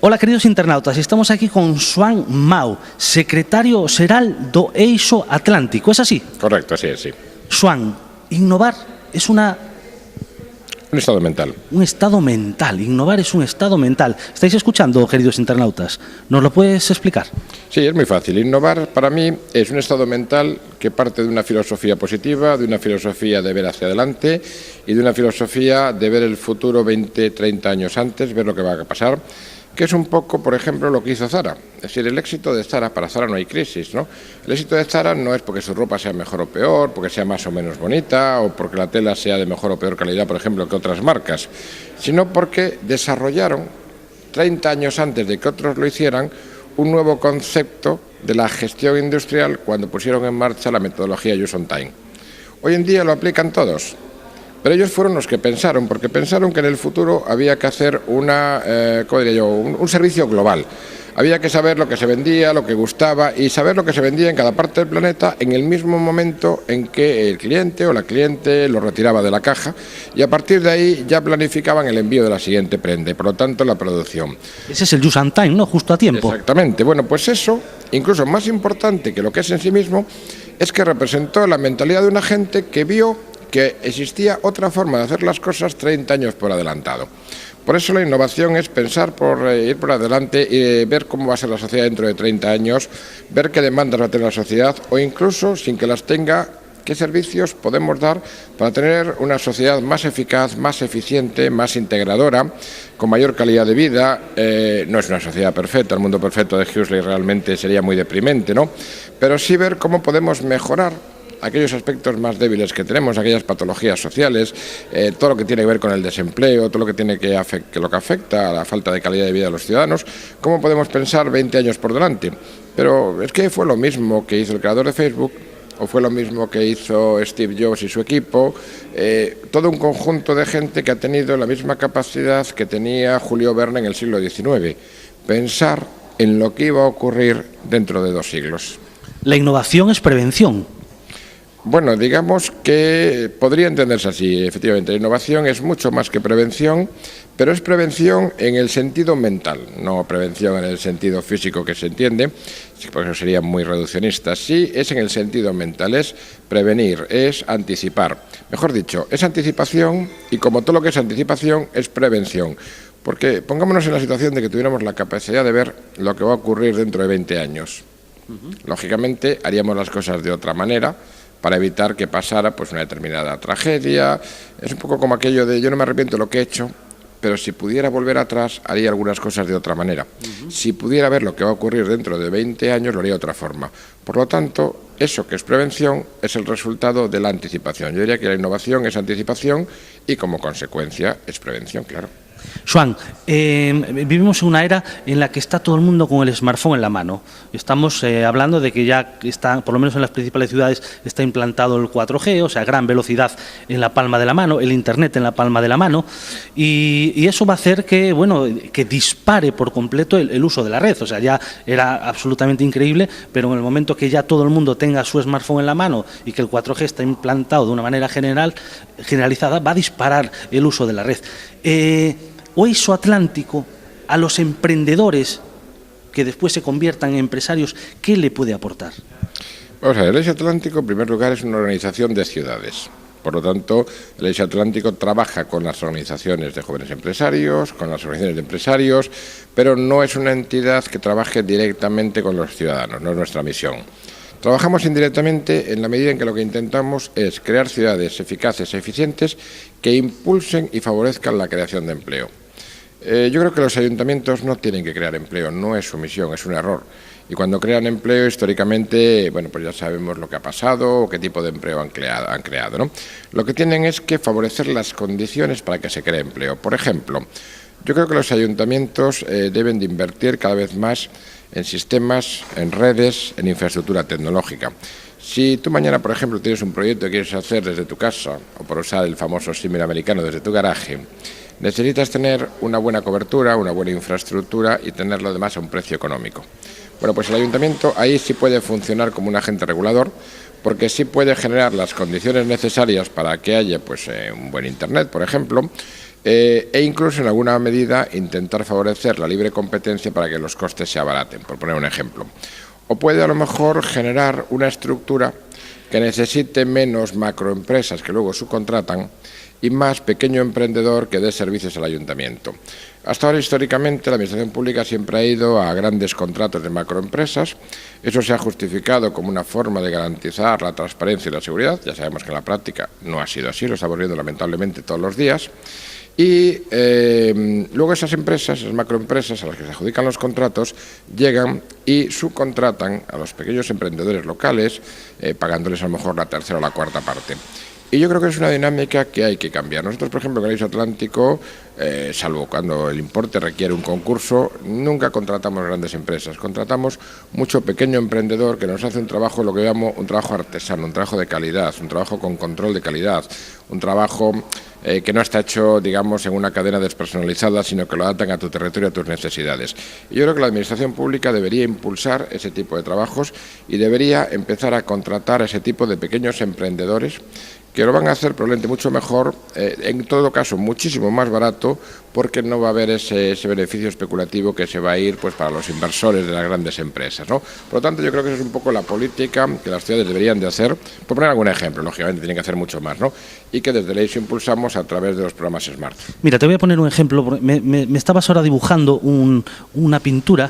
Hola, queridos internautas, estamos aquí con Xoán Mau, secretario xeral do Eixo Atlántico, ¿es así? Correcto, así es, sí. Xoán, innovar es un estado mental. Un estado mental, innovar es un estado mental. ¿Estáis escuchando, queridos internautas? ¿Nos lo puedes explicar? Sí, es muy fácil. Innovar para mí es un estado mental que parte de una filosofía positiva, de una filosofía de ver hacia adelante y de una filosofía de ver el futuro 20, 30 años antes, ver lo que va a pasar, que es un poco, por ejemplo, lo que hizo Zara. Es decir, el éxito de Zara, para Zara no hay crisis, ¿no? El éxito de Zara no es porque su ropa sea mejor o peor, porque sea más o menos bonita, o porque la tela sea de mejor o peor calidad, por ejemplo, que otras marcas, sino porque desarrollaron, 30 años antes de que otros lo hicieran, un nuevo concepto de la gestión industrial cuando pusieron en marcha la metodología Just on Time. Hoy en día lo aplican todos. Pero ellos fueron los que pensaron, porque pensaron que en el futuro había que hacer un servicio global. Había que saber lo que se vendía, lo que gustaba y saber lo que se vendía en cada parte del planeta en el mismo momento en que el cliente o la cliente lo retiraba de la caja y a partir de ahí ya planificaban el envío de la siguiente prenda y por lo tanto la producción. Ese es el Just on Time, ¿no? Justo a tiempo. Exactamente. Bueno, pues eso, incluso más importante que lo que es en sí mismo, es que representó la mentalidad de una gente que vio que existía otra forma de hacer las cosas 30 años por adelantado. Por eso la innovación es pensar por ir por adelante y ver cómo va a ser la sociedad dentro de 30 años, ver qué demandas va a tener la sociedad o incluso, sin que las tenga, qué servicios podemos dar para tener una sociedad más eficaz, más eficiente, más integradora, con mayor calidad de vida. No es una sociedad perfecta, el mundo perfecto de Huxley realmente sería muy deprimente, ¿no? Pero sí ver cómo podemos mejorar aquellos aspectos más débiles que tenemos, aquellas patologías sociales, todo lo que tiene que ver con el desempleo, todo lo que tiene que afecta a la falta de calidad de vida de los ciudadanos, cómo podemos pensar 20 años por delante. Pero es que fue lo mismo que hizo el creador de Facebook, o fue lo mismo que hizo Steve Jobs y su equipo, todo un conjunto de gente que ha tenido la misma capacidad que tenía Julio Verne en el siglo XIX, pensar en lo que iba a ocurrir dentro de 2 siglos. La innovación es prevención. Bueno, digamos que podría entenderse así, efectivamente. La innovación es mucho más que prevención, pero es prevención en el sentido mental, no prevención en el sentido físico que se entiende, porque eso sería muy reduccionista. Sí, es en el sentido mental, es prevenir, es anticipar. Mejor dicho, es anticipación y como todo lo que es anticipación es prevención. Porque pongámonos en la situación de que tuviéramos la capacidad de ver lo que va a ocurrir dentro de 20 años. Lógicamente, haríamos las cosas de otra manera, para evitar que pasara pues una determinada tragedia. Es un poco como aquello de yo no me arrepiento de lo que he hecho, pero si pudiera volver atrás haría algunas cosas de otra manera. Si pudiera ver lo que va a ocurrir dentro de 20 años lo haría de otra forma. Por lo tanto, eso que es prevención es el resultado de la anticipación. Yo diría que la innovación es anticipación y como consecuencia es prevención, claro. Xoán, vivimos en una era en la que está todo el mundo con el smartphone en la mano. Estamos hablando de que ya está, por lo menos en las principales ciudades, está implantado el 4G, o sea, gran velocidad en la palma de la mano, el Internet en la palma de la mano, y eso va a hacer que, bueno, que dispare por completo el uso de la red. O sea, ya era absolutamente increíble, pero en el momento que ya todo el mundo tenga su smartphone en la mano y que el 4G está implantado de una manera generalizada, va a disparar el uso de la red. O Eixo Atlántico, a los emprendedores que después se conviertan en empresarios, ¿qué le puede aportar? Vamos a ver, el Eixo Atlántico, en primer lugar, es una organización de ciudades. Por lo tanto, el Eixo Atlántico trabaja con las organizaciones de jóvenes empresarios, con las organizaciones de empresarios, pero no es una entidad que trabaje directamente con los ciudadanos, no es nuestra misión. Trabajamos indirectamente en la medida en que lo que intentamos es crear ciudades eficaces e eficientes que impulsen y favorezcan la creación de empleo. Yo creo que los ayuntamientos no tienen que crear empleo, no es su misión, es un error. Y cuando crean empleo, históricamente, bueno, pues ya sabemos lo que ha pasado o qué tipo de empleo han creado, ¿no? Lo que tienen es que favorecer las condiciones para que se cree empleo. Por ejemplo, yo creo que los ayuntamientos deben de invertir cada vez más en sistemas, en redes, en infraestructura tecnológica. Si tú mañana, por ejemplo, tienes un proyecto que quieres hacer desde tu casa, o por usar el famoso símil americano desde tu garaje, necesitas tener una buena cobertura, una buena infraestructura y tenerlo además a un precio económico. Bueno, pues el ayuntamiento ahí sí puede funcionar como un agente regulador, porque sí puede generar las condiciones necesarias para que haya pues, un buen Internet, por ejemplo, e incluso en alguna medida intentar favorecer la libre competencia para que los costes se abaraten, por poner un ejemplo. O puede a lo mejor generar una estructura que necesite menos macroempresas que luego subcontratan y más pequeño emprendedor que dé servicios al ayuntamiento. Hasta ahora, históricamente, la Administración Pública siempre ha ido a grandes contratos de macroempresas. Eso se ha justificado como una forma de garantizar la transparencia y la seguridad. Ya sabemos que en la práctica no ha sido así, lo estamos viendo lamentablemente todos los días. Y luego esas empresas, esas macroempresas a las que se adjudican los contratos, llegan y subcontratan a los pequeños emprendedores locales, pagándoles a lo mejor la tercera o la cuarta parte. Y yo creo que es una dinámica que hay que cambiar. Nosotros, por ejemplo, en el Atlántico, salvo cuando el importe requiere un concurso, nunca contratamos grandes empresas. Contratamos mucho pequeño emprendedor que nos hace un trabajo, lo que yo llamo un trabajo artesano, un trabajo de calidad, un trabajo con control de calidad, un trabajo que no está hecho, digamos, en una cadena despersonalizada, sino que lo adaptan a tu territorio, a tus necesidades. Y yo creo que la Administración Pública debería impulsar ese tipo de trabajos y debería empezar a contratar a ese tipo de pequeños emprendedores que lo van a hacer probablemente mucho mejor, en todo caso muchísimo más barato, porque no va a haber ese beneficio especulativo que se va a ir pues para los inversores de las grandes empresas, ¿no? Por lo tanto, yo creo que esa es un poco la política que las ciudades deberían de hacer, por poner algún ejemplo, lógicamente tienen que hacer mucho más, ¿no? Y que desde Leix impulsamos a través de los programas SMART. Mira, te voy a poner un ejemplo. Me estabas ahora dibujando una pintura,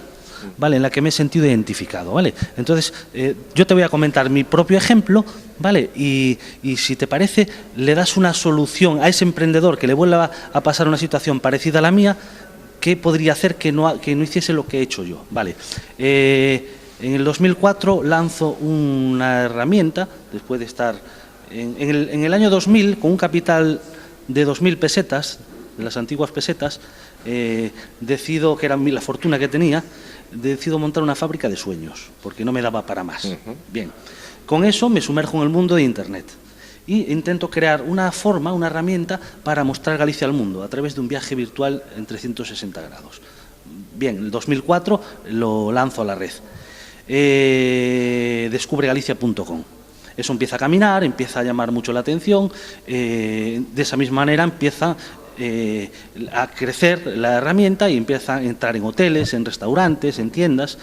¿vale?, en la que me he sentido identificado, ¿vale? Entonces, yo te voy a comentar mi propio ejemplo, ¿vale? Y si te parece, le das una solución a ese emprendedor que le vuelva a pasar una situación parecida a la mía, ¿qué podría hacer que no hiciese lo que he hecho yo? ¿Vale? En el 2004 lanzo una herramienta, después de estar en el año 2000, con un capital de 2.000 pesetas, de las antiguas pesetas, decido, que era la fortuna que tenía, decido montar una fábrica de sueños, porque no me daba para más. Bien, con eso me sumerjo en el mundo de Internet y intento crear una forma, una herramienta para mostrar Galicia al mundo a través de un viaje virtual en 360 grados. Bien, en el 2004 lo lanzo a la red. Descubregalicia.com. Eso empieza a caminar, empieza a llamar mucho la atención, de esa misma manera empieza a crecer la herramienta y empieza a entrar en hoteles, en restaurantes, en tiendas.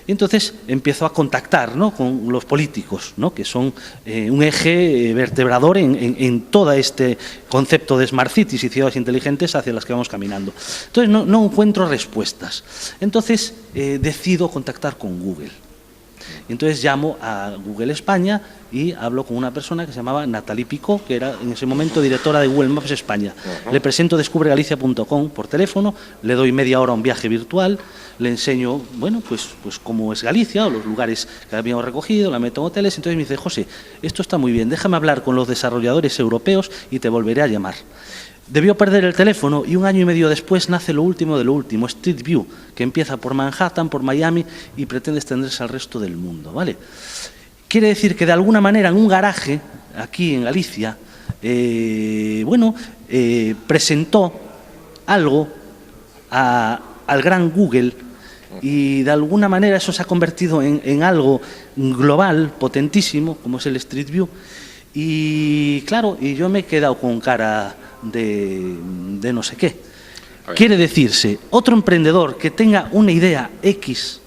Y entonces empiezo a contactar, ¿no?, con los políticos, ¿no?, que son un eje vertebrador en todo este concepto de Smart Cities y ciudades inteligentes hacia las que vamos caminando. Entonces no encuentro respuestas. Entonces decido contactar con Google. Entonces llamo a Google España y hablo con una persona que se llamaba Nathalie Picot, que era en ese momento directora de Google Maps España. Le presento descubregalicia.com por teléfono, le doy media hora a un viaje virtual, le enseño, bueno, pues cómo es Galicia o los lugares que habíamos recogido, la meto en hoteles. Entonces me dice: José, esto está muy bien, déjame hablar con los desarrolladores europeos y te volveré a llamar. Debió perder el teléfono y un año y medio después nace lo último de lo último, Street View, que empieza por Manhattan, por Miami y pretende extenderse al resto del mundo, ¿vale? Quiere decir que de alguna manera en un garaje, aquí en Galicia, presentó algo al gran Google y de alguna manera eso se ha convertido en algo global, potentísimo, como es el Street View. Y claro, y yo me he quedado con cara de no sé qué. Quiere decirse, otro emprendedor que tenga una idea X,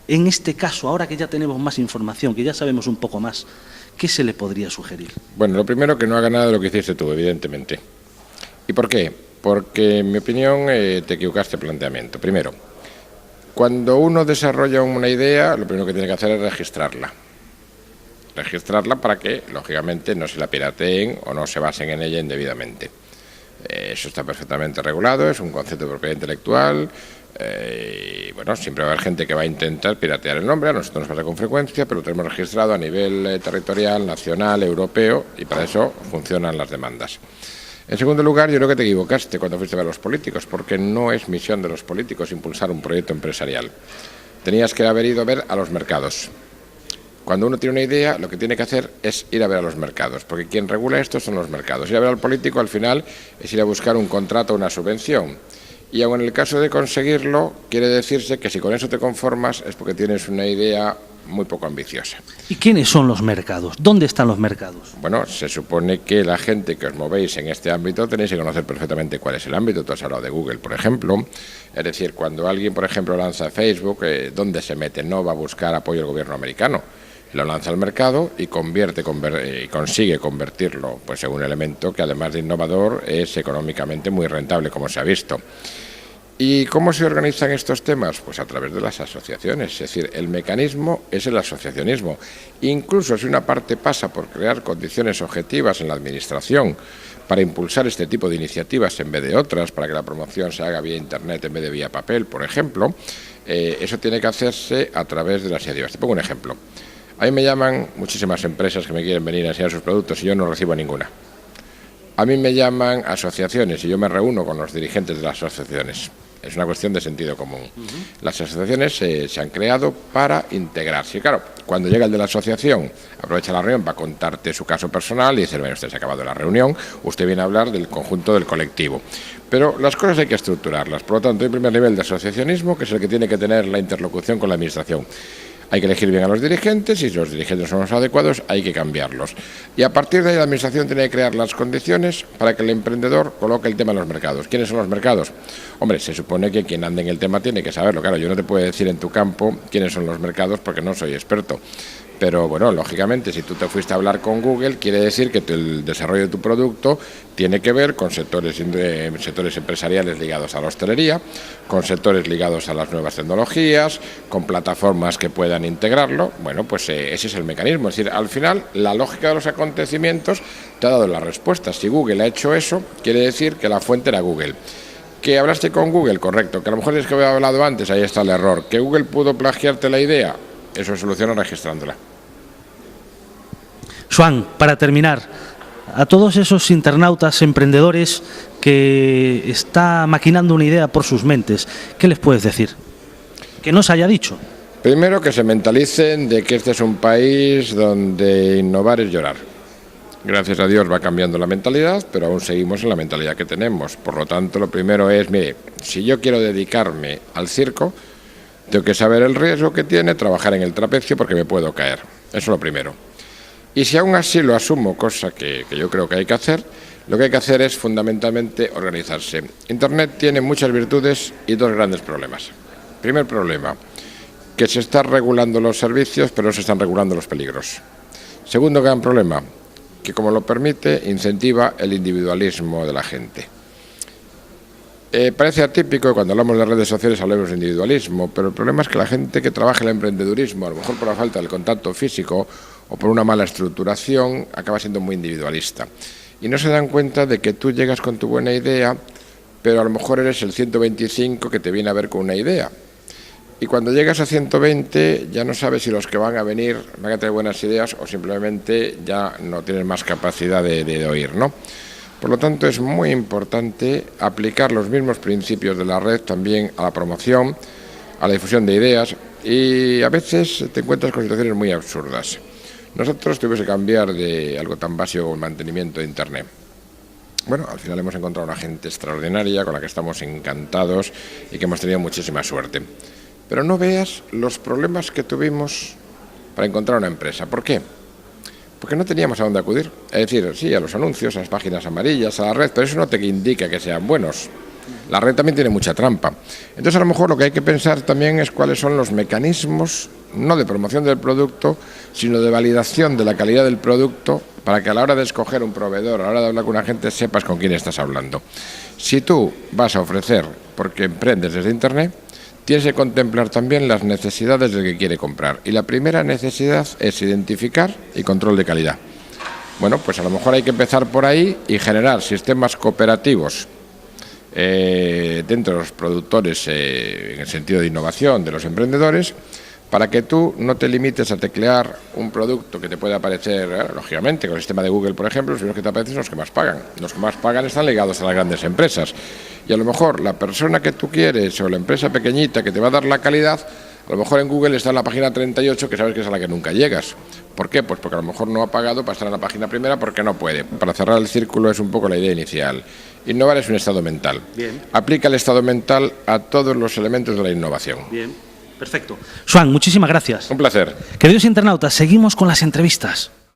en este caso, ahora que ya tenemos más información, que ya sabemos un poco más, ¿qué se le podría sugerir? Bueno, lo primero, que no haga nada de lo que hiciste tú, evidentemente. ¿Y por qué? Porque, en mi opinión, te equivocaste de planteamiento. Primero, cuando uno desarrolla una idea, lo primero que tiene que hacer es registrarla. Registrarla para que, lógicamente, no se la pirateen o no se basen en ella indebidamente. Eso está perfectamente regulado, es un concepto de propiedad intelectual. Y bueno, siempre va a haber gente que va a intentar piratear el nombre, a nosotros nos pasa con frecuencia, pero lo tenemos registrado a nivel territorial, nacional, europeo, y para eso funcionan las demandas. En segundo lugar, yo creo que te equivocaste cuando fuiste a ver a los políticos, porque no es misión de los políticos impulsar un proyecto empresarial. Tenías que haber ido a ver a los mercados. Cuando uno tiene una idea, lo que tiene que hacer es ir a ver a los mercados, porque quien regula esto son los mercados. Ir a ver al político, al final, es ir a buscar un contrato o una subvención. Y aun en el caso de conseguirlo, quiere decirse que si con eso te conformas es porque tienes una idea muy poco ambiciosa. ¿Y quiénes son los mercados? ¿Dónde están los mercados? Bueno, se supone que la gente que os movéis en este ámbito tenéis que conocer perfectamente cuál es el ámbito. Tú has hablado de Google, por ejemplo. Es decir, cuando alguien, por ejemplo, lanza Facebook, ¿dónde se mete? No va a buscar apoyo del gobierno americano. Lo lanza al mercado y consigue convertirlo pues, en un elemento que, además de innovador, es económicamente muy rentable, como se ha visto. ¿Y cómo se organizan estos temas? Pues a través de las asociaciones. Es decir, el mecanismo es el asociacionismo. Incluso si una parte pasa por crear condiciones objetivas en la administración para impulsar este tipo de iniciativas en vez de otras, para que la promoción se haga vía Internet en vez de vía papel, por ejemplo, eso tiene que hacerse a través de las iniciativas. Te pongo un ejemplo. A mí me llaman muchísimas empresas que me quieren venir a enseñar sus productos y yo no recibo ninguna. A mí me llaman asociaciones y yo me reúno con los dirigentes de las asociaciones. Es una cuestión de sentido común. Las asociaciones se han creado para integrarse. Y claro, cuando llega el de la asociación, aprovecha la reunión para contarte su caso personal y dice, bueno, usted se ha acabado la reunión, usted viene a hablar del conjunto del colectivo. Pero las cosas hay que estructurarlas. Por lo tanto, hay un primer nivel de asociacionismo, que es el que tiene que tener la interlocución con la administración. Hay que elegir bien a los dirigentes y si los dirigentes son los adecuados hay que cambiarlos. Y a partir de ahí la administración tiene que crear las condiciones para que el emprendedor coloque el tema en los mercados. ¿Quiénes son los mercados? Hombre, se supone que quien ande en el tema tiene que saberlo. Claro, yo no te puedo decir en tu campo quiénes son los mercados porque no soy experto. Pero bueno, lógicamente, si tú te fuiste a hablar con Google, quiere decir que el desarrollo de tu producto tiene que ver con sectores empresariales ligados a la hostelería, con sectores ligados a las nuevas tecnologías, con plataformas que puedan integrarlo. Bueno, pues ese es el mecanismo. Es decir, al final, la lógica de los acontecimientos te ha dado la respuesta. Si Google ha hecho eso, quiere decir que la fuente era Google. ¿Que hablaste con Google? Correcto. ¿Que a lo mejor es que había hablado antes? Ahí está el error. ¿Que Google pudo plagiarte la idea? Eso se soluciona registrándola. Joan, para terminar, a todos esos internautas emprendedores que está maquinando una idea por sus mentes, ¿qué les puedes decir? Que no se haya dicho. Primero, que se mentalicen de que este es un país donde innovar es llorar. Gracias a Dios va cambiando la mentalidad, pero aún seguimos en la mentalidad que tenemos. Por lo tanto, lo primero es, mire, si yo quiero dedicarme al circo, tengo que saber el riesgo que tiene trabajar en el trapecio porque me puedo caer. Eso es lo primero. Y si aún así lo asumo, cosa que yo creo que hay que hacer, lo que hay que hacer es fundamentalmente organizarse. Internet tiene muchas virtudes y dos grandes problemas. Primer problema, que se están regulando los servicios, pero no se están regulando los peligros. Segundo gran problema, que como lo permite, incentiva el individualismo de la gente. Parece atípico que cuando hablamos de redes sociales hablemos de individualismo, pero el problema es que la gente que trabaja en el emprendedurismo, a lo mejor por la falta del contacto físico o por una mala estructuración, acaba siendo muy individualista. Y no se dan cuenta de que tú llegas con tu buena idea, pero a lo mejor eres el 125 que te viene a ver con una idea. Y cuando llegas a 120 ya no sabes si los que van a venir van a tener buenas ideas o simplemente ya no tienen más capacidad de oír, ¿no? Por lo tanto, es muy importante aplicar los mismos principios de la red también a la promoción, a la difusión de ideas, y a veces te encuentras con situaciones muy absurdas. Nosotros tuvimos que cambiar de algo tan básico como el mantenimiento de Internet. Bueno, al final hemos encontrado una gente extraordinaria con la que estamos encantados y que hemos tenido muchísima suerte. Pero no veas los problemas que tuvimos para encontrar una empresa. ¿Por qué? Porque no teníamos a dónde acudir. Es decir, sí, a los anuncios, a las páginas amarillas, a la red, pero eso no te indica que sean buenos. La red también tiene mucha trampa. Entonces, a lo mejor lo que hay que pensar también es cuáles son los mecanismos, no de promoción del producto, sino de validación de la calidad del producto, para que a la hora de escoger un proveedor, a la hora de hablar con una gente, sepas con quién estás hablando. Si tú vas a ofrecer, porque emprendes desde Internet, tienes que contemplar también las necesidades del que quiere comprar. Y la primera necesidad es identificar y control de calidad. Bueno, pues a lo mejor hay que empezar por ahí y generar sistemas cooperativos dentro de los productores en el sentido de innovación de los emprendedores, para que tú no te limites a teclear un producto que te pueda aparecer, lógicamente, con el sistema de Google, por ejemplo, los primeros que te aparecen son los que más pagan. Los que más pagan están ligados a las grandes empresas. Y a lo mejor la persona que tú quieres o la empresa pequeñita que te va a dar la calidad, a lo mejor en Google está en la página 38, que sabes que es a la que nunca llegas. ¿Por qué? Pues porque a lo mejor no ha pagado para estar en la página primera porque no puede. Para cerrar el círculo es un poco la idea inicial. Innovar es un estado mental. Bien. Aplica el estado mental a todos los elementos de la innovación. Bien. Perfecto. Xoán, muchísimas gracias. Un placer. Queridos internautas, seguimos con las entrevistas.